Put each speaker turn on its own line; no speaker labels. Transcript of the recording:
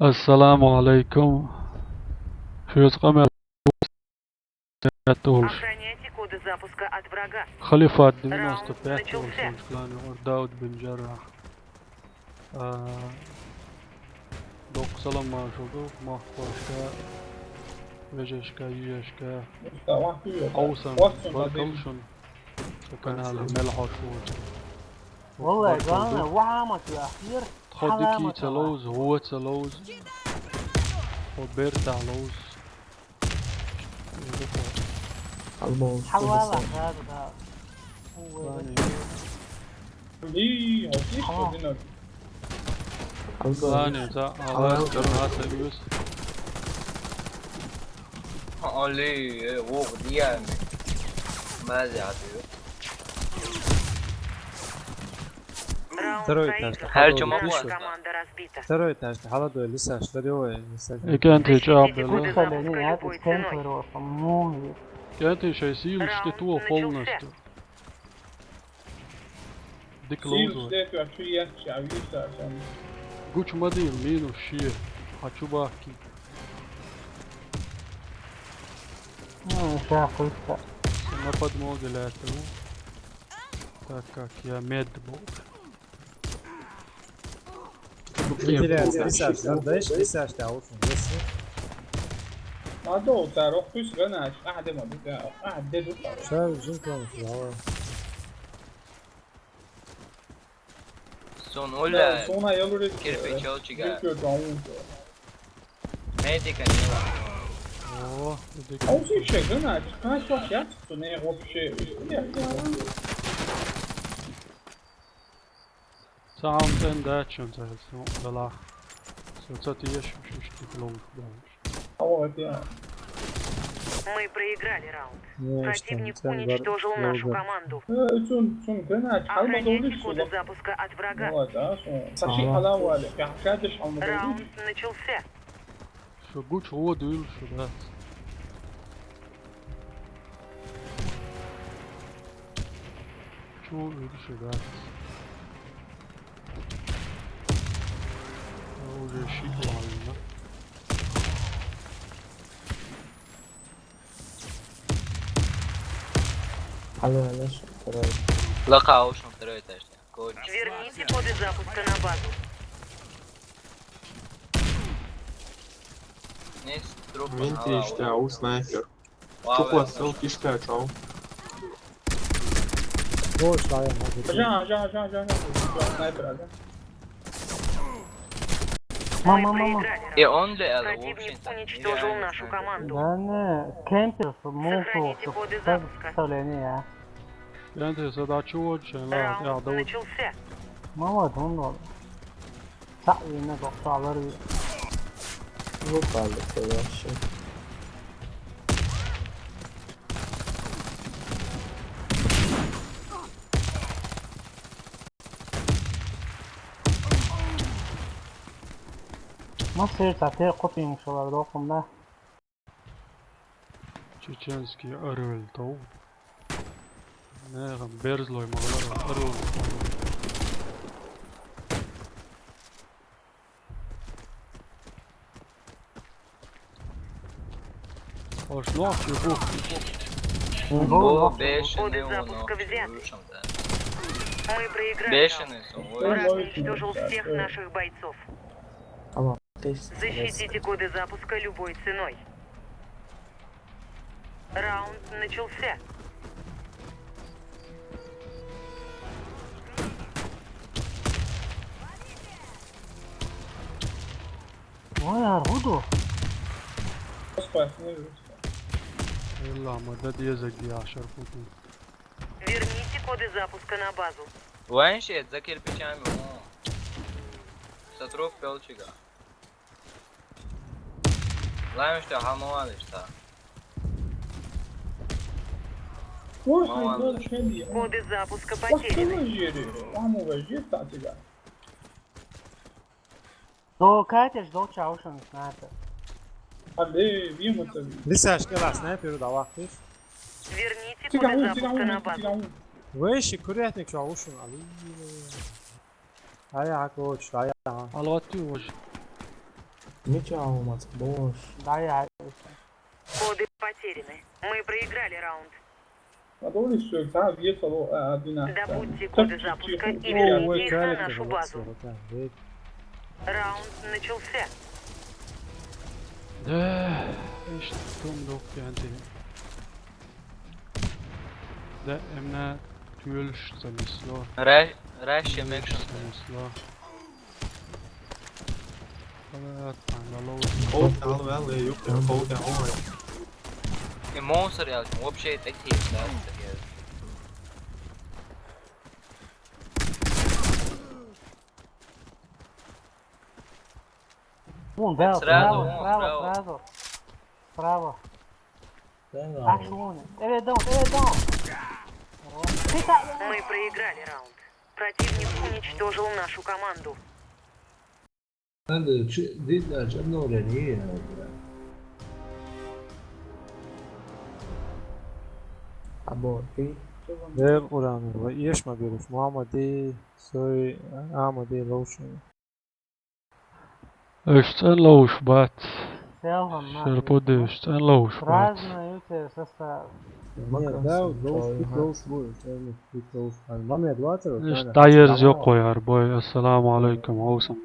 Assalomu alaykum. Shu kamera толще.
Охраняйте коды запуска от врага.
Халифат
Раунд
95
начался.
olsun Daud bin Jarrah. 90 maaşıldı. Mahboşka, Vejeşka, Yiyeshka, Awsan, Barkalşun. Kanal Melhoş olsun.
والله جانا وعامك الأخير
تخدكي تلوز هو تلوز وبيرتا لوز
حوالك هذا هو
ثاني ذا أغاز جرها سيوس
علي وغديان ماذا عدو
Раунд
Второй
проигран.
этаж.
Her
Наша
cuma
команда разбита.
Второй этаж, холодой, леса, что ли,
كانت
Защитите
جابلة
коды запуска
Остальные
любой
это
ценой.
центр основной.
كانت شي سيل شتتوه полностью ديك لوزو قوش مدير مينو الشيء حتشو باكي
شاف لسه
напад модулятор так как я медбол
لسه ليش لسه اشتغل بس
هذا تروح فيش غناش قاعد ما بتاع قاعد ده
شباب جنت في الهواء
Son ولا
صونا يلوري
كيربي تشوتشيغا
داون
ميديكا نيلا
اوه ديك
او شيء غناش كاش واحد يحصل نه هو شيء
سام sen de açıyorsun sen bela соцсети есть что лонг
هو ده
Мы проиграли раунд.
Не,
Противник
что,
уничтожил
там
нашу
бар.
команду.
شون غناش حال ما
Охраняйте
دولش
коды запуска от врага.
هو ده صحيح على ولا في حاجاتش على ما
Раунд начался.
شو قوش هو دول شو ده شو يدي شو ده او شيء والله
حلو ليش
لقى اوشن второй этаж كوч
Верните коды запуска на базу.
نيس دروب
Minti işte o sniper. Çok asıl kişiler çal.
بوش ضايع
جا سنايبر هذا
Мы
ماما
проиграли
И
раунд.
он ли это
Противник уничтожил нашу команду.
أنا كامبر في موقف
Сохраните коды запуска.
استولانية
كانت صدا شو عشان لا
Раунд
يعدو
начался.
ما هو دون ولا تعوي إنك صعب ما تصير تعطيه قطي إن شاء الله رقم له
чеченский орел то не берзлой могло орел Аж ночью бух
Бо бешеный
Коды запуска взят.
да.
Мы проиграли раунд.
Бешеный сон
Враг уничтожил всех наших бойцов. Защитите коды запуска любой ценой. Раунд начался.
وين هربوا
اصبر
يلا مدد يزق دي 10 فوتو
Верните коды запуска на базу.
وين شيت за кирпичами Сатров пелчига Знаем, что хамовали что
واحد هذا شيء
Коды запуска
واحد
потеряны.
وجيري وعمو وجير تعتقد
دو كاتش دو تشاوشن سنايبر
عليه بيمو تبي
لسه اشكال سنايبر ده وقتش
Верните коды запуска на базу.
تيجون
ويش كورياتك شو عوشن علي هاي عكوش هاي
الواتي وجه
Нічого, мать, бош.
Да, я.
Коды потеряны. Мы проиграли раунд.
Надо ли что, да, въехало один.
Добудьте коды запуска и
Oo,
верните их на
ekranı
нашу базу.
Evet.
Раунд начался.
İşte tumduk yani. De emne tüyülüş zemislo.
Rush yemek şunu.
Zemislo. Evet, anladım.
Hold down wel, yok ya, hold down.
И монстр я вообще такие, да, серьезно.
Браво,
Сразу,
браво,
справа.
Браво. Acho um. Evedão.
Мы проиграли раунд. Противник уничтожил нашу команду.
Aborti. Ver uranı ve yeşme görüş. Muhammedi soy Ahmedi Loşun.
Öşten loş bat.
Selva,
Şerpode öşten loş bat.
Празднуют состав.
Niye da Loş bu. Loş. Lan ne duatır?
İşte dayırız yok koyar boy. Esselamu aleyküm. Olsun.